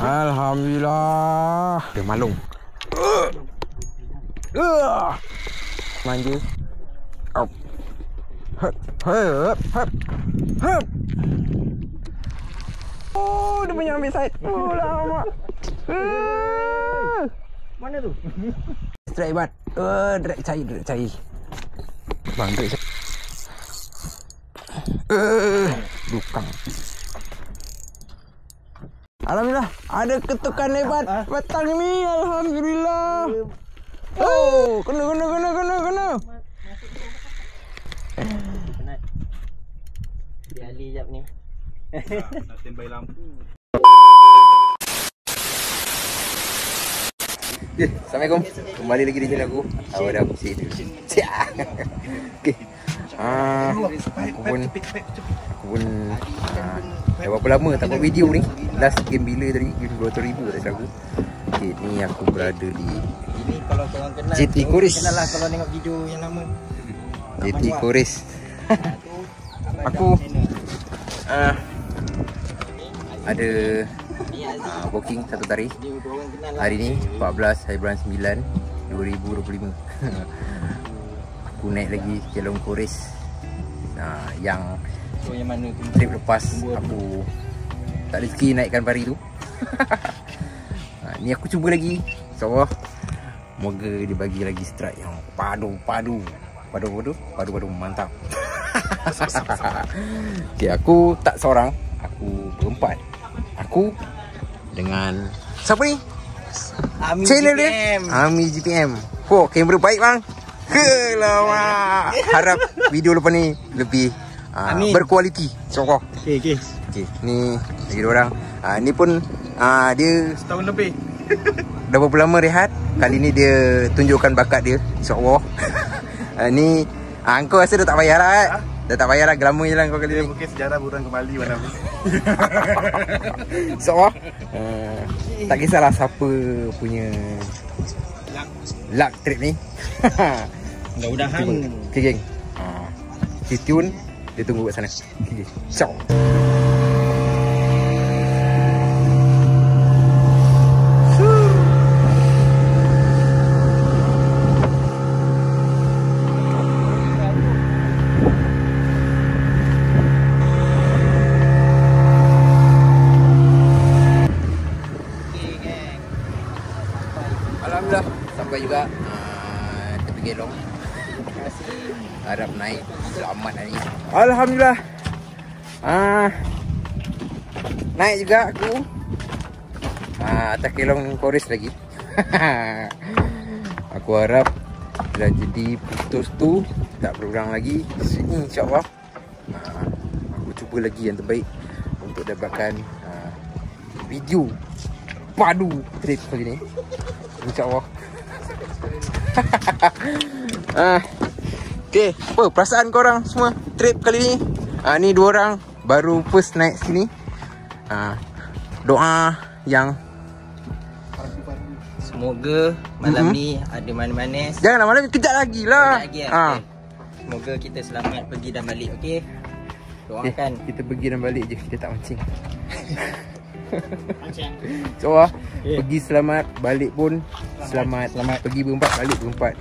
Alhamdulillah. Dia malung. Manja. Up. Hup, hup, hup, hup. Oh, dia punya ambil side. Oh, lama. Mana tu? Strike bat. Drag cair, drag cair. Bang, drag cair. Dukang. Alhamdulillah, ada ketukan hebat petang ini. Alhamdulillah. Oh, kena. Penat. Dia Ali jap ni. Nak standby lampu. Assalamualaikum. Kembali lagi di channel aku. Awak dah sini. Okey. Aku pun dah berapa lama tak buat video ni. Last game bila tadi? Game 200,000 tak salah. Okey, ni aku berada di Ini kalau korang kenal JT Koris. Kenal lah kalau tengok video yang lama. JT Koris. Aku ada booking satu tarikh. Hari ni 14 hari bulan 9 2025. Aku naik lagi Kelong Koris. Yang mana tu? trip lepas aku tak rezeki naikkan pari tu. Ni aku cuba lagi. InsyaAllah moga dia bagi lagi strike yang padu mantap. Okay, aku tak seorang, aku berempat. Aku dengan siapa ni? Ami Channel GPM. dia Ami GPM. Oh, kamera baik bang. Lama. Harap video lepas ni lebih berkualiti. InsyaAllah. Okey. Okay, ni lagi dua orang. Ni pun dia Setahun lebih. dah berapa lama rehat. Kali ni dia tunjukkan bakat dia. InsyaAllah. Ni kau rasa dah tak payah lah. Dah tak payah lah, gelama je lah kau kali Dia ni. mungkin sejarah burang kembali mana ni. InsyaAllah. Tak kisahlah siapa punya luck trip ni. Mudah-mudahan. Okay geng, stay tune. Dia tunggu kat sana. Okay, ciao. Alhamdulillah sampai juga tepi Kelong. Harap naik selamat hari ni. Alhamdulillah. Naik juga aku. Atas Kelong Koris lagi. Aku harap dah jadi putus tu tak berulang lagi. Sini insya-Allah. Aku cuba lagi yang terbaik untuk dapatkan video padu trip kali ni. InsyaAllah. Okay, apa perasaan korang semua trip kali ni? Ni dua orang baru first naik sini. Doa yang Semoga malam ni ada manis-manis. janganlah malam kejap lagi lah. Semoga kita selamat pergi dan balik. Okey. Doakan. Kita pergi dan balik je, kita tak mancing. So pergi selamat, balik pun selamat. Pergi berempat, balik berempat.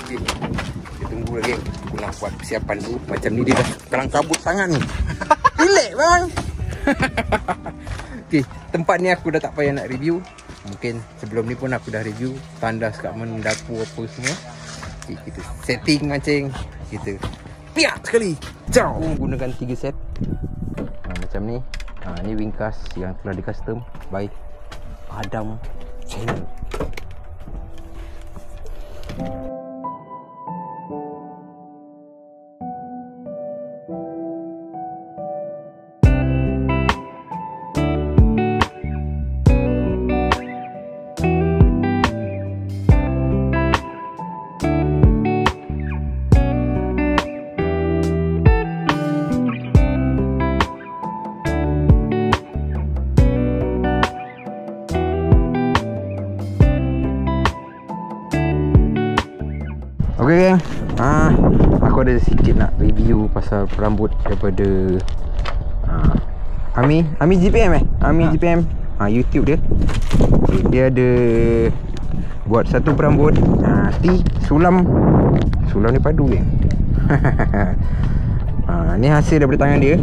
Okay. Kita tunggu lagi. Aku nak buat persiapan tu. Macam ni dia dah kelang kabut sangat ni. Relax bang. Okay, tempat ni aku dah tak payah nak review. Mungkin sebelum ni pun aku dah review. Tandas kat mana, dapur apa semua. Okay, kita setting mancing. Kita piak sekali. Ciao. Gunakan 3 set. Macam ni. Ni wingcast yang telah di custom by Adam Channel. Okay geng, aku ada sikit nak review pasal rambut daripada Ami GPM Ami GPM. YouTube dia. Okay, dia ada buat satu perambut. T sulam ni padu geng. Ni hasil daripada tangan dia.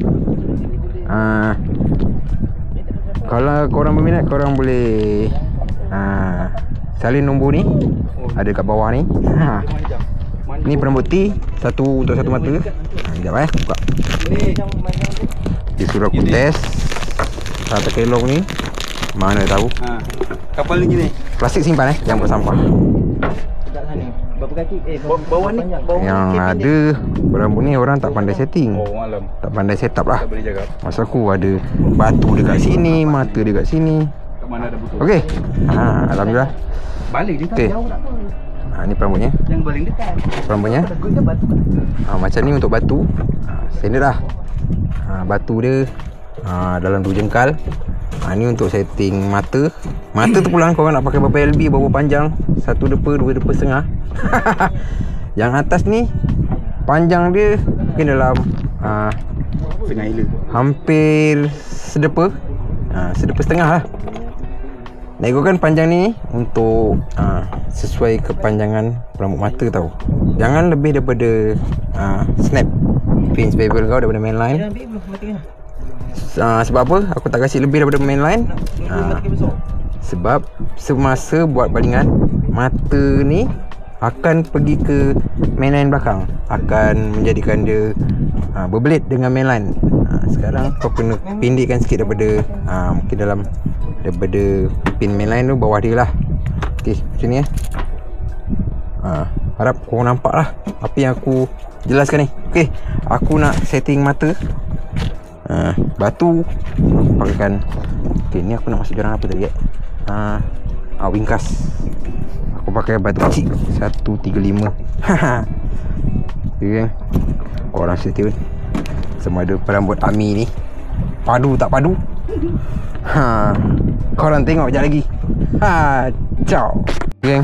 Kalau korang berminat, korang boleh salin nombor ni. Ada kat bawah ni. Ni perambut T, satu untuk satu mata. Sekejap buka. Dia suruh aku test satu kelong ni. Mana tahu. Kapal ni gini. Plastik simpan jangan buat sampah. Dekat sana. Berapa kaki? Bawah ni. Yang ada perambut ni orang tak pandai setting. Malam. Tak pandai set up lah. Tak boleh jaga. Masa aku ada batu dekat sini, mata dekat sini. Kat mana ada butuh. Okey. Alhamdulillah. Balik dia tak Okey. jauh tak apa. Ni perambutnya. Yang paling dekat. Perambutnya. Takutnya batu. Macam ni untuk batu. Standard lah. Batu dia dalam 2 jengkal. Ni untuk setting mata. Mata tu pula korang nak pakai berapa LB, berapa panjang. 1 depa, 2 depa setengah. Yang atas ni panjang dia mungkin dalam Setengah hila. hampir sedepa. Sedepa setengah lah. Nak ikutkan panjang ni untuk sesuai kepanjangan rambut mata tau. Jangan lebih daripada snap pin bevel kau daripada mainline. Sebab apa aku tak kasih lebih daripada mainline? Sebab semasa buat balingan, mata ni akan pergi ke mainline belakang, akan menjadikan dia berbelit dengan mainline. Sekarang kau kena pendekkan sikit daripada mungkin daripada pin mainline tu bawah dia lah. Okey, macam ni harap korang nampak lah apa yang aku jelaskan ni. Okey, aku nak setting mata. Batu aku pakaikan. Okey, ni aku nak masuk jarang apa tadi wingkas. Aku pakai batu kecil 135. Okay, korang stay tune. Sama ada perambut Ami ni padu tak padu. Korang tengok sekejap lagi. Ciao. Okay,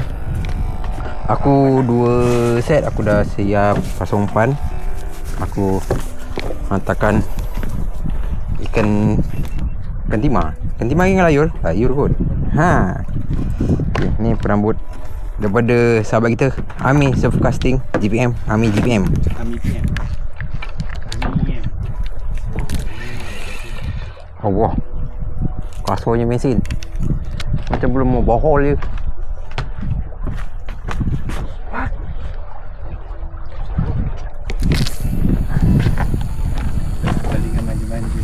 aku 2 set aku dah siap pasang umpan. Aku hantarkan ikan timah dengan layur kot. Okay, ni perambut daripada sahabat kita Ami Surf Casting GPM. Ami GPM. Allah, kasarnya mesin macam belum mau bohol je. Balingan manja-manja.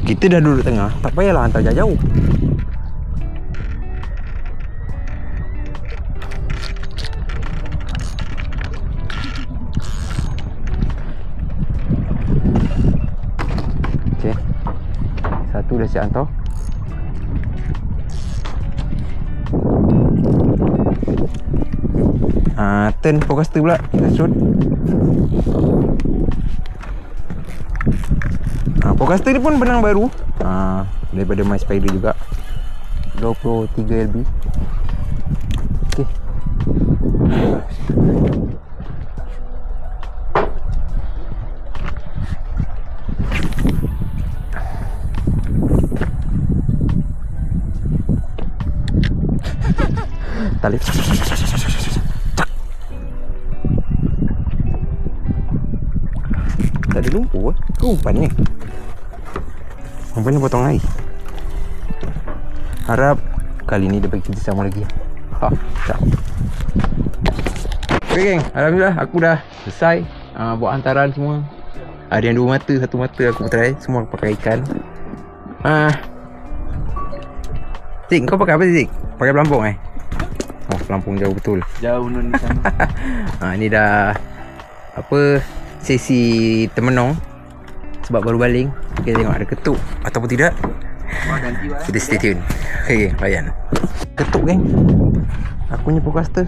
Kita dah duduk tengah, tak payahlah hantar jauh-jauh. Okey, satu dah siap hantar. Turn forecaster pula kita shoot. Forecaster ni pun benang baru daripada My Spider juga, 23 LB. Okey, tali. Tak ada lumpur ke umpan ni? Umpan ni potong air. Harap kali ni dia bagi kita sama lagi. Ciao. Okay geng, alhamdulillah aku dah selesai buat hantaran semua. Ada yang 2 mata, 1 mata aku try. Semua aku pakai ikan. Zik, kau pakai apa Zik? Pakai pelampung pelampung jauh betul. Jauh nun di sana. Ni dah sesi termenung sebab baru baling. Okay, tengok ada ketuk ataupun tidak. Kita stay tune. Okay geng, layan. Ketuk geng. Aku punya forecaster.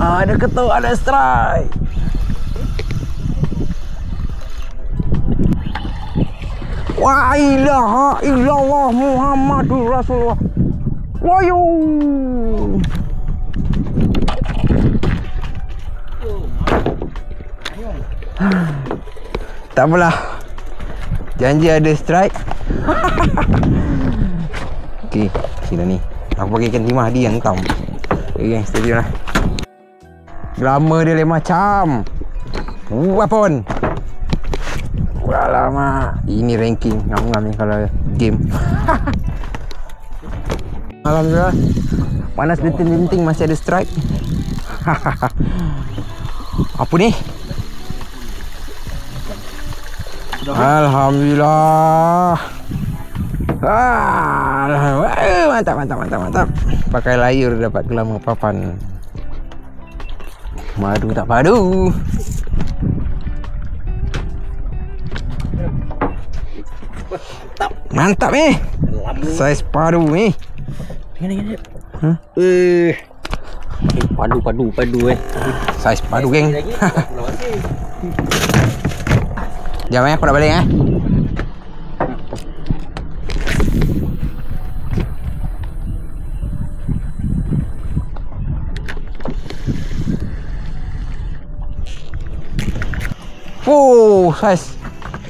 Ada ketuk, ada strike. La ilaha illallah Muhammadur Rasulullah. Wayo. Tak apalah. Janji ada strike. Okey, sini ni. Aku bagi ikan timah dia hentam. Okay, stay tune lah. Lama dia lain macam. Wapon. Alamak. Ini ranking. Ngam-ngam ni kalau game. Alhamdulillah. Panas linting-linting masih ada strike. Apa ni? Alhamdulillah. Mantap. Pakai layar dapat gelama papan. Madu tak padu. Mantap ni. Saiz padu ni. Ni. Padu Saiz padu geng. Jom aku nak balik Oh, saiz.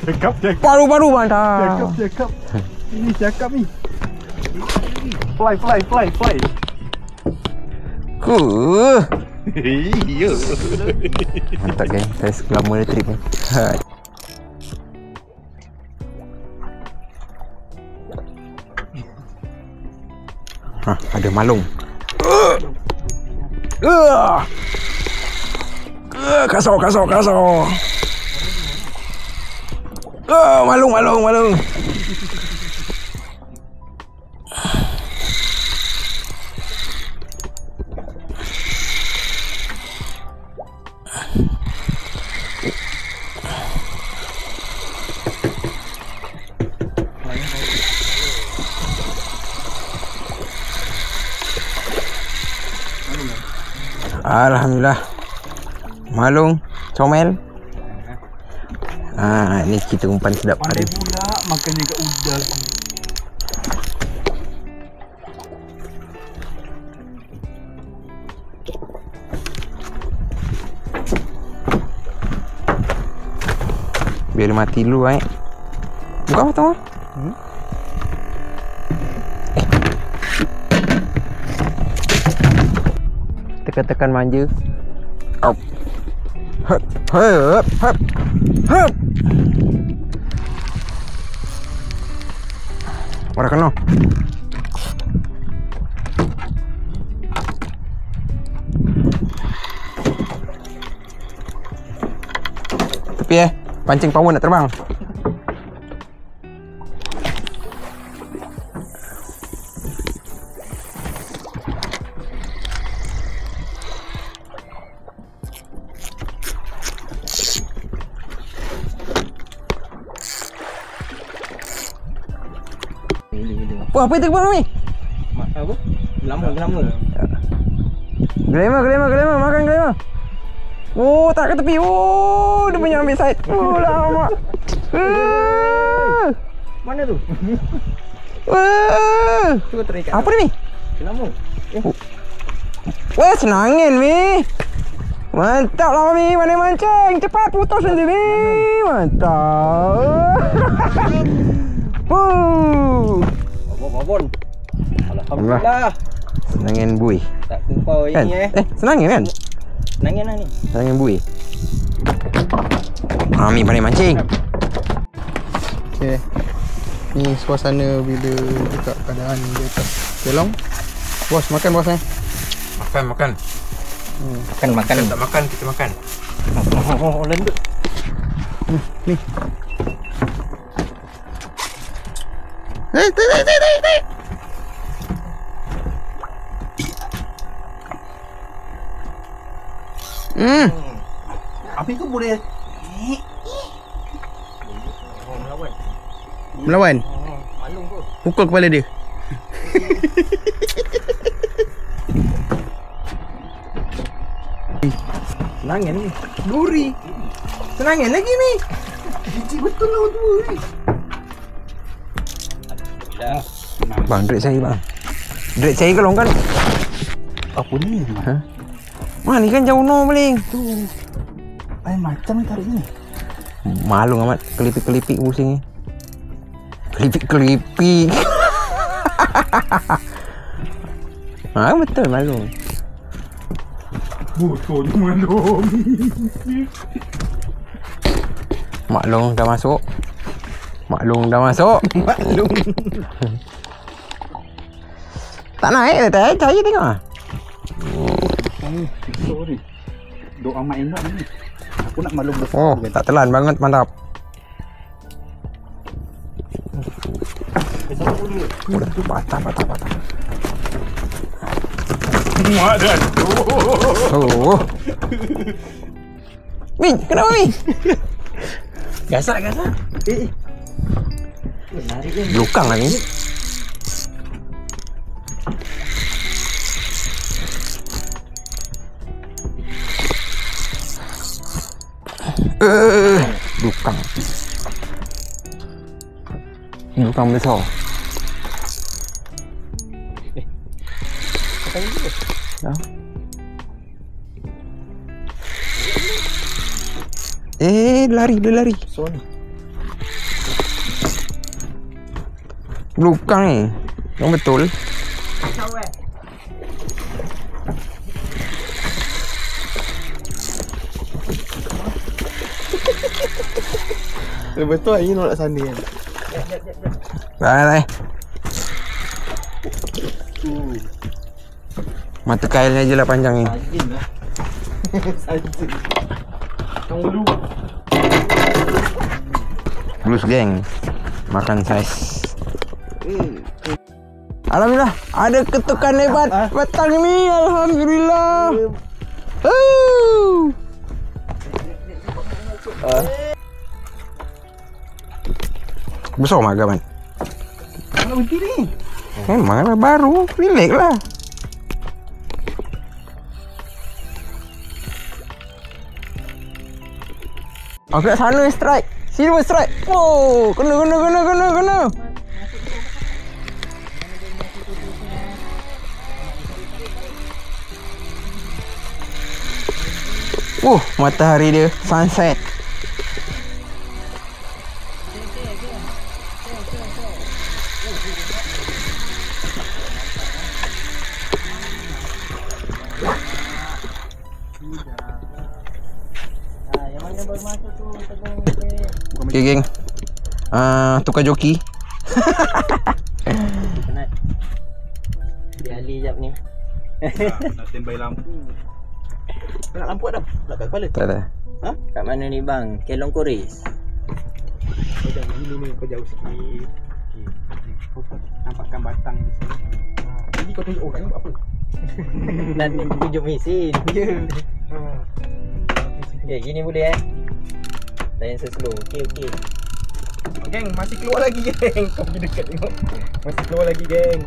Cakap. Paru-paru mantap. Cakap. Ini cakap ni. Fly. Iya. Mantap geng, saiz lama dia trip ni. Ada malung. Kasar. Malung. Alhamdulillah. Malung, comel. Ni kita umpan sedap hari. Pandai pula makannya kat udang. Biar dia mati dulu Buka apa tu? Tekan manja. Up. Hup. Orang kena. Tepi pancing power nak terbang. Apa itu kepala ni? Apa? Gelama. Glamour, makan glamour. Oh, tak ke tepi. Oh, dia punya ambil side. Oh, lama. Mana tu? Cuba terikat. Apa ni? Gelama. Wah, senangin Mi. Mantap lah Mi, mana mancing. Cepat putus nanti Mi. Mantap. Babon. Alhamdulillah. Senangin bui. Tak kumpau Kan? ini Senangin kan? Senangin lah ni. Senangin bui. Mi pandai mancing. Okay. Ni suasana bila dekat keadaan di atas kelong. Bos, makan bos Makan. Makan. Tak makan, kita makan. Oh, lembut. Ni. Teh. Apa itu boleh? Melawan. Malung tu. Pukul kepala dia. Senangin ni. Duri. Senangin lagi ni. Biji betul lah tu. Dah. Bang, duit saya bang. Drag saya kalau kan. Apa ni? Ha? Mana ni kan jauh no paling. Tu. Ay, macam ni tarik ni. Malu amat kelipik-kelipik pusing ni. Kelipik-kelipik. Ha, betul malu. Botol malam. Maklong dah masuk. Maklong dah masuk. Maklum. Tak naik dah, cari tengok ah. Sorry. Doa mak enak ni. Aku nak maklum besar. Oh, tak telan banget, mantap. Udah, patah. Muat dah. Oh. Mi, kenapa Mi? Gasak. Lukang lah ni. Lukang. Lukang besar. Ya. Dia lari. Son. Lukang ni. Yang betul. Betul ini nak sana kan. Baik. Mata kailnya je lah panjang ni. Sajin. Kamu dulu. Blues geng. Makan saiz. Alhamdulillah, ada ketukan hebat petang ni. Alhamdulillah. Besar maga man. Kalau begini. Memang lah baru, relax lah. Aku kat sana strike. Silver strike. Oh, kena. Matahari dia sunset. Okay geng. Tukar joki. Penat. Diali jap ni. Nak standby lampu. Nak lampu ada? Nak kat kepala? Tak ada. Ha? Kat mana ni bang? Kelong Koris. Kau jangan ni kau jauh sikit. Kau nampakkan batang di sini. Jadi kau tunjuk orang ni buat apa? Nak tunjuk mesin. Ya. Okay, gini boleh Layan slow. Okey. Geng, masih keluar lagi geng. Kau pergi dekat tengok. Masih keluar lagi geng.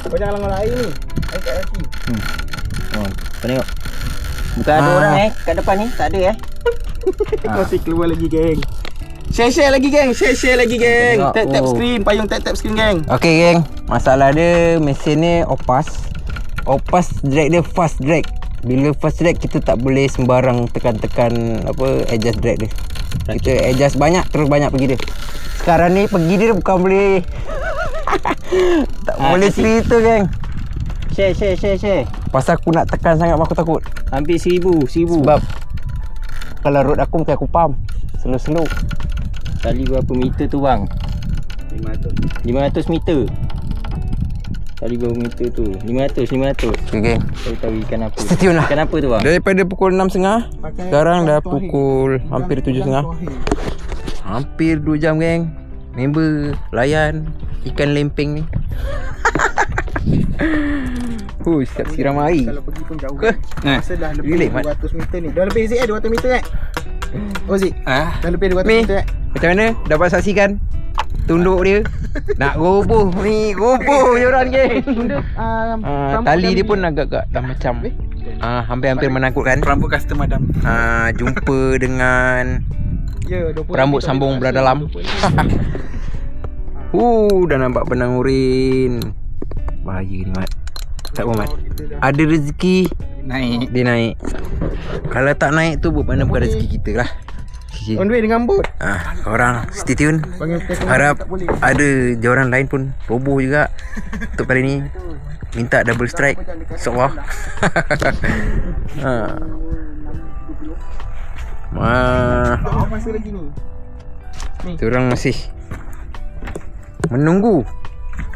Kau jangan langgar air ni. Air kat kaki. Oh, kau tengok. Bukan ada orang kat depan ni. Tak ada Masih keluar lagi geng. Share lagi geng. Share lagi geng. Tap screen. Payung tap screen geng. Okay geng, masalah dia mesin ni opas drag dia fast drag. Bila fast drag kita tak boleh sembarang tekan adjust drag dia. Kita adjust banyak terus banyak pergi dia. Sekarang ni pergi dia bukan boleh tak boleh cerita geng. Share. Pasal aku nak tekan sangat aku takut. Hampir 1000. Sebab kalau road aku mungkin aku pump slow. Kali berapa meter tu bang? 500 meter. Kali berapa meter tu? 500. Okay geng, Saya tahu ikan apa. stay tune lah. Ikan apa tu bang? Daripada pukul 6.30 sekarang dah pukul hampir 7.30. Hampir 2 jam geng. Member layan ikan lempeng ni. Siap siram air. Kalau pergi pun jauh. Rasa dah lebih 200 meter ni. Dah lebih Zik 200 meter Zik. Dah lebih 200 meter Macam mana? Dapat saksikan tunduk dia. Nak roboh ni, roboh joran geng. Tali dia pun agak-agak dah macam hampir-hampir menakutkan. Rambut custom madam. Jumpa dengan rambut sambung berada dalam. Dah nampak benang urin. bahaya ni Mat. Tak apa Mat, ada rezeki Naik. dia naik. Kalau tak naik tu mana bukan rezeki kita lah. On the way dengan bot. Korang stay tune. Harap ada joran lain pun roboh juga. Untuk kali ni minta double strike, InsyaAllah. Masa lagi ni. Diorang masih menunggu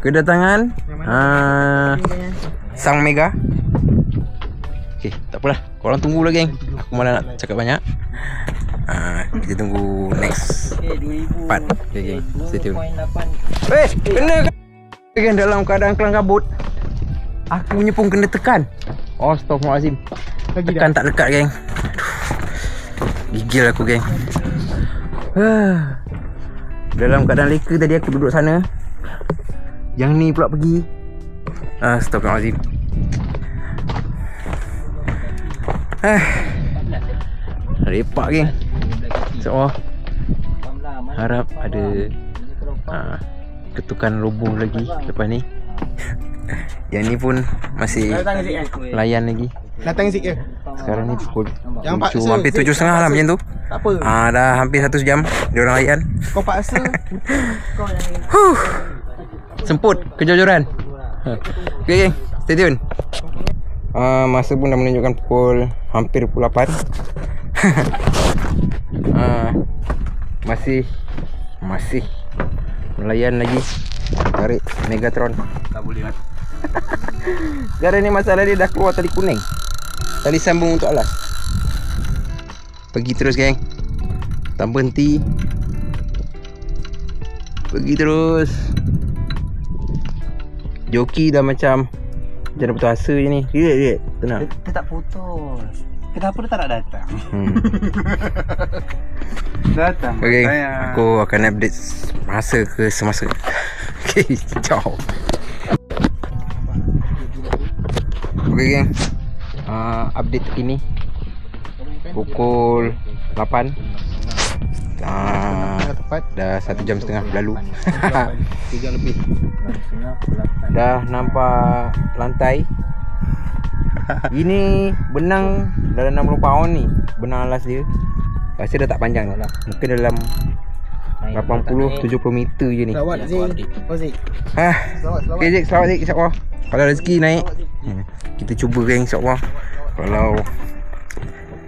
kedatangan Sang Mega. Okay, tak apalah, korang tunggu lah geng. Aku malah nak cakap banyak. Kita tunggu next part. Okay geng, stay tune. Kena kan dalam keadaan kelang kabut. Aku punya pun kena tekan. Astaghfirullahalazim. Tekan tak dekat geng. Gigil aku geng. Dalam keadaan leka tadi aku duduk sana. Yang ni pula pergi. Astaghfirullahalazim. Lepak geng. InsyaAllah. Harap ada ketukan roboh lagi lepas ni. Yang ni pun masih layan lagi. Datang sikit ke? Sekarang ni pukul Yang 7, paksa, hampir 7.30 lah macam tu. Tak apa. Dah hampir 1 jam diorang layan. Kau paksa. Semput kejujuran. Okay geng, stay tune. Masa pun dah menunjukkan pukul hampir pukul 8. Masih melayan lagi. Tarik Megatron. Tak boleh Mat. Sekarang ni masalah dia dah keluar tali kuning. Tali sambung untuk alas. Pergi terus geng. Tak berhenti. Pergi terus. Joki dah macam dah putus asa je ni. Lihat. Tenang. Dia tak putus. Kenapa dia tak nak datang? Datang. Okay, aku akan update masa ke semasa. Okay, ciao. Okay geng, update terkini pukul 8. Dah 1 jam setengah berlalu. 1 jam lebih. Dah nampak lantai. Ini benang dalam 60 pound ni. Benang alas dia rasa dah tak panjang lah. Mungkin dalam 80-70 meter je ni. Selamat Zik. Oh Zik. Okay Zik, selamat Zik, insyaAllah. Kalau rezeki naik, kita cuba geng, insyaAllah. Kalau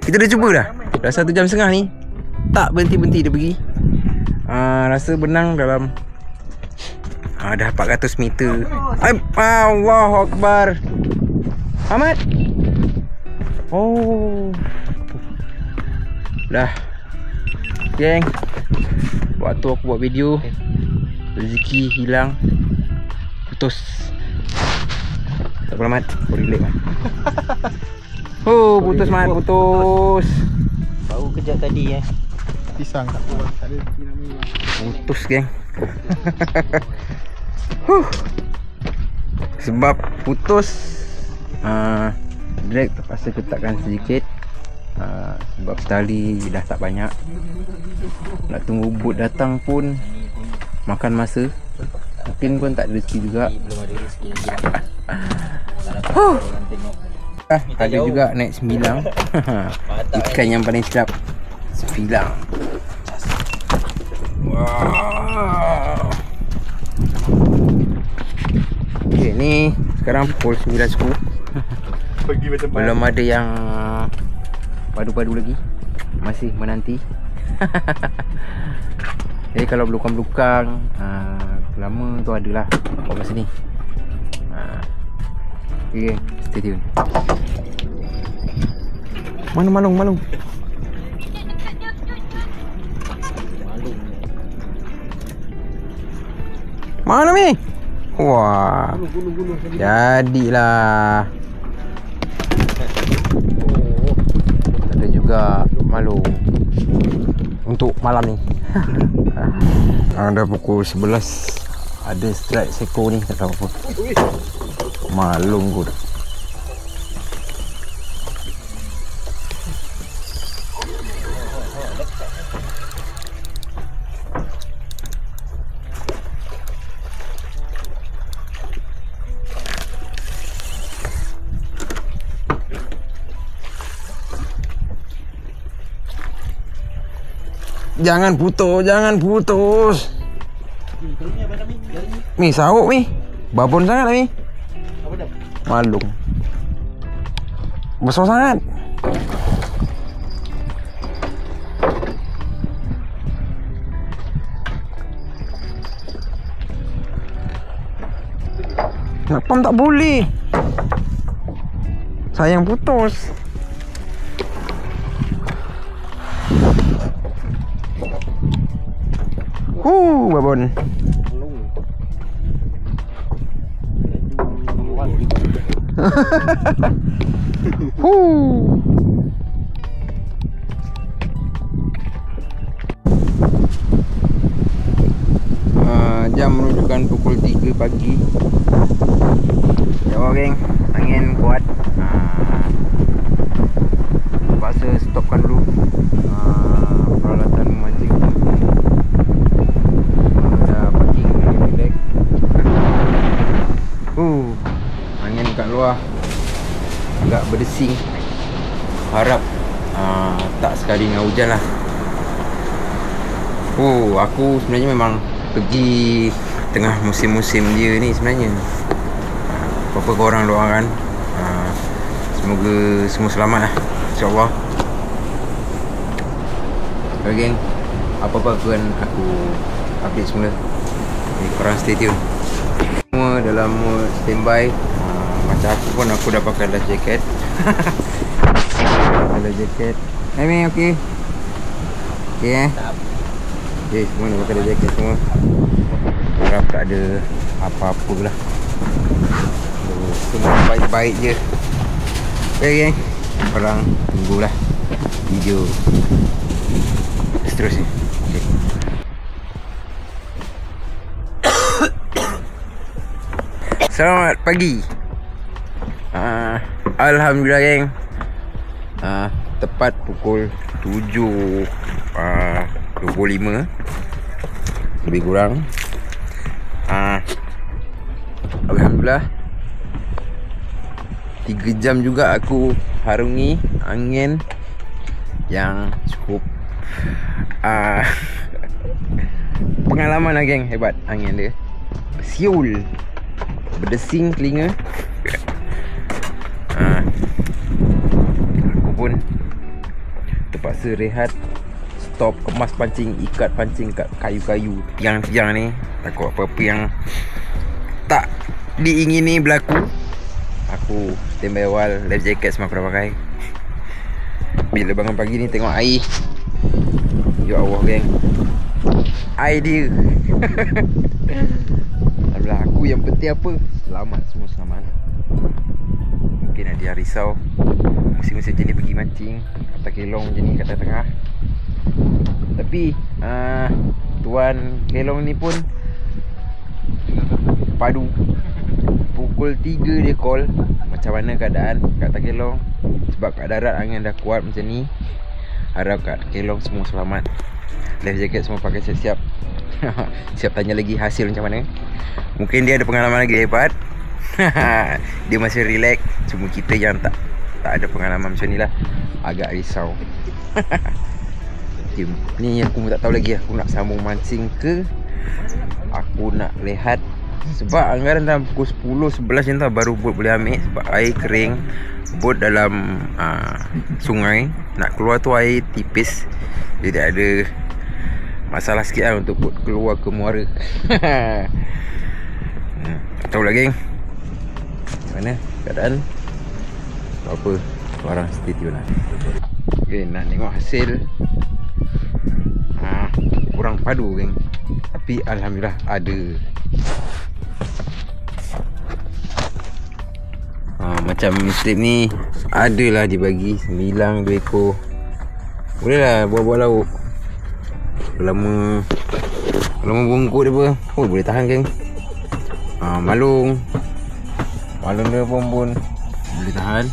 kita dah cuba dah 1 jam setengah ni, tak berhenti-berhenti dia pergi. Rasa benang dalam dah 400 meter. Allahu Akbar. Ahmad. Oh. Dah. Geng. Waktu aku buat video, rezeki hilang. Putus. Tak apa Mat, kau relax Mat. Putus Mat, putus. Baru kerja tadi Pisang tak apa. Tak ada rezeki namanya. Putus geng. Sebab putus, drag terpaksa ketatkan sedikit. Sebab tali dah tak banyak. Nak tunggu boot datang pun makan masa. Mungkin pun tak ada rezeki juga. belum ada rezeki lagi. Ada juga naik sembilang. Ikan yang paling sedap, sembilang. Wow. Okay, ni sekarang pukul 9.10. Belum ada yang padu-padu lagi. Masih menanti. Jadi kalau belukang-belukang lama tu adalah kat masa ni. Okay, stay tune. Mana malung? Mana ni? Wah. Jadilah. Ada juga malung untuk malam ni. Dah pukul 11. Ada strike seko ni, tak tahu apa. Malung kot. Jangan putus. Mi sauk mi. Babon sangat mi. Apa dah? Malung. Besar sangat. Nak pam tak boleh. Sayang putus. Babon. Jam menunjukkan pukul 3 pagi. Jauh geng, angin kuat. Terpaksa stopkan dulu peralatan memancing. Dah parking, relax. Angin kat luar agak berdesing. Harap tak sekali dengan hujan lah. Aku sebenarnya memang pergi tengah musim-musim dia ni sebenarnya. Apa-apa korang doakan, semoga semua selamat lah, InsyaAllah. Okay geng, apa-apa pun aku update semula. Jadi korang stay tune. Semua dalam mood standby. Macam aku pun aku dah pakai life jacket. Life jacket. Amy okey? Okey Okay, semua nak pakai jaket semua. Harap tak ada apa-apa lah. Semua baik-baik je. Okay geng, korang tunggulah video seterusnya. Okay. Selamat pagi. Alhamdulillah geng, tepat pukul 7.25 lebih kurang. Alhamdulillah 3 jam juga aku harungi angin yang cukup pengalaman lah geng. Hebat angin dia, siul, berdesing telinga. Aku pun terpaksa rehat, stop, kemas pancing, ikat pancing kat kayu-kayu tiang-tiang ni. Takut apa-apa yang tak diingini berlaku. Aku standby awal, life jacket semua aku dah pakai. Bila bangun pagi ni tengok air, ya Allah geng, air dia. Alhamdulillah, aku yang penting apa? Selamat, semua selamat. Mungkin ada yang risau musim-musim macam ni pergi mancing kata kelong macam ni kat tengah. Tapi tuan kelong ni pun padu. Pukul 3 dia call, macam mana keadaan kat Takelong. Sebab kat darat angin dah kuat macam ni, harap kat Takelong semua selamat. Life jacket semua pakai siap-siap. Siap tanya lagi hasil macam mana. Mungkin dia ada pengalaman lagi hebat. Dia masih relax. Cuma kita yang tak ada pengalaman macam ni lah, agak risau. Ni aku tak tahu lagi aku nak sambung mancing ke aku nak rehat. Sebab anggaran dalam pukul 10-11 macam tu baru bot boleh ambil. Sebab air kering, bot dalam sungai, nak keluar tu air tipis. Jadi ada masalah sikit lah untuk bot keluar ke muara. Tak tahu lah geng, mana keadaan. Apa, korang stay tune lah. Okay, nak tengok hasil. Kurang padu geng, tapi Alhamdulillah ada. Macam strip ni adalah dibagi 9 2 ekor. Boleh lah buat-buat lauk. Lama bungkuk dia apa. Oh, boleh tahan geng. Malung dia pun boleh tahan.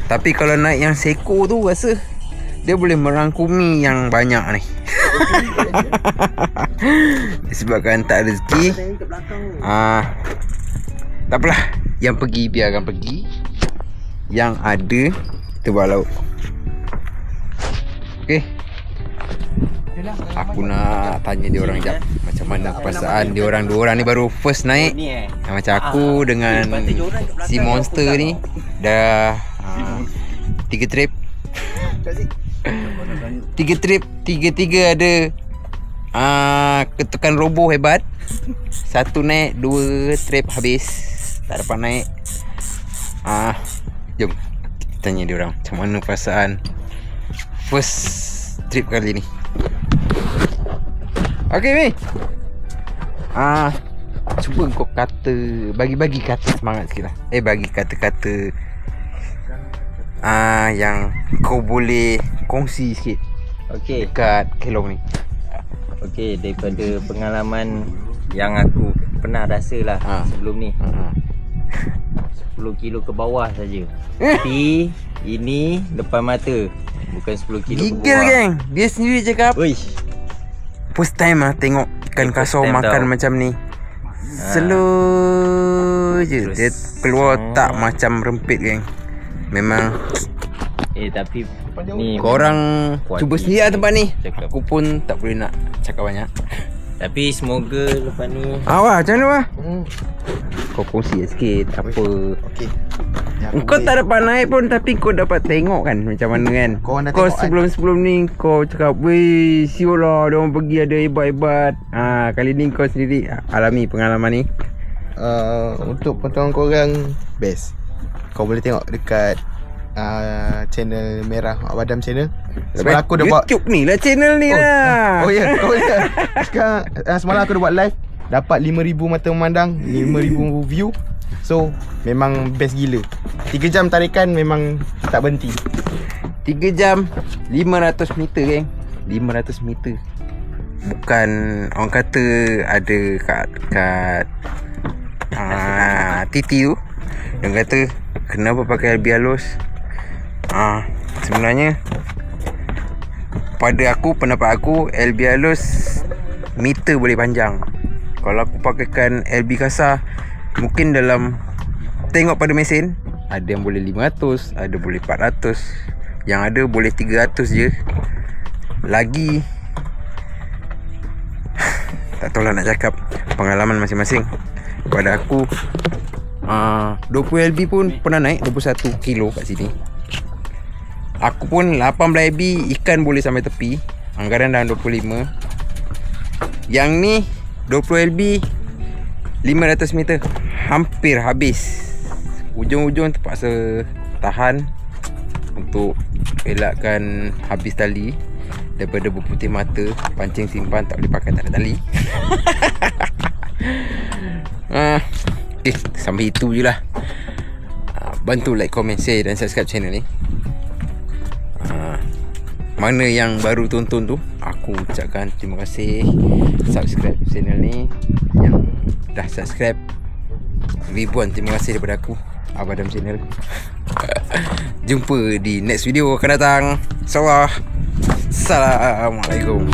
Tapi kalau naik yang seko tu rasa dia boleh merangkumi yang banyak ni. Disebabkan tak rezeki. Tak apalah, yang pergi biarkan pergi. Yang ada kita buat lauk. Aku nak tanya dia orang jap macam mana perasaan dia orang. Dua orang ni baru first naik. Macam aku dengan si monster ni dah 3 trip. 3 trip, 3 ada ketukan roboh hebat. 1 naik, 2 trip habis. Tak dapat naik. Jom kita tanya dia orang macam mana perasaan first trip kali ni. Okay Mi, cuba kau kata, bagi kata semangat sikit lah. Bagi kata-kata yang kau boleh kongsi sikit Okey. dekat Kelong ni. Okey, daripada pengalaman yang aku pernah rasa lah sebelum ni, 10 kilo ke bawah saja. Tapi ini depan mata, bukan 10 kilo ke Gigil bawah. geng, dia sendiri cakap Uish. first time tengok ikan kasau makan macam ni. Slow je. Terus, Dia keluar tak macam rempit geng. Memang Tapi ni korang kualiti cuba sendiri lah tempat ni. cakap. Aku pun tak boleh nak cakap banyak. Tapi semoga lepas ni Awak macam mana Wah? Kau kongsi sikit apa. Okey. Kau tak dapat naik pun tapi kau dapat tengok kan macam mana kan. Korang dah Kau tengok sebelum ni kau cakap, "Weh, siul lah dia orang pergi ada hebat-hebat." Kali ni kau sendiri alami pengalaman ni. Untuk pengetahuan korang, best. Kau boleh tengok dekat channel Merah Abadam channel. Semalam aku dah buat YouTube ni lah channel ni lah. Oh ya, kau ya. Sekarang semalam aku dah buat live, dapat 5,000 mata memandang, 5,000 view. So memang best gila. 3 jam tarikan memang tak berhenti. 3 jam 500 meter geng. 500 meter. Bukan orang kata ada kat TT tu. Dia kata kenapa pakai LB halus. Sebenarnya pada aku, pendapat aku, LB halus meter boleh panjang. Kalau aku pakaikan LB kasar, mungkin dalam tengok pada mesin, ada yang boleh 500, ada boleh 400, yang ada boleh 300 je. Lagi tak tahu lah nak cakap, pengalaman masing-masing. Pada aku 20 LB pun pernah naik 21 kilo kat sini. Aku pun 18 LB ikan boleh sampai tepi. Anggaran dalam 25. Yang ni 20 LB 500 meter hampir habis. Ujung-ujung terpaksa tahan untuk elakkan habis tali. Daripada berputih mata, pancing simpan tak boleh pakai, tak ada tali. Sampai itu je lah. Bantu like, komen, share dan subscribe channel ni. Mana yang baru tonton tu, aku ucapkan terima kasih. Subscribe channel ni. Yang dah subscribe, ribuan terima kasih daripada aku, Abadam Channel. Jumpa di next video akan datang. InsyaAllah. Assalamualaikum.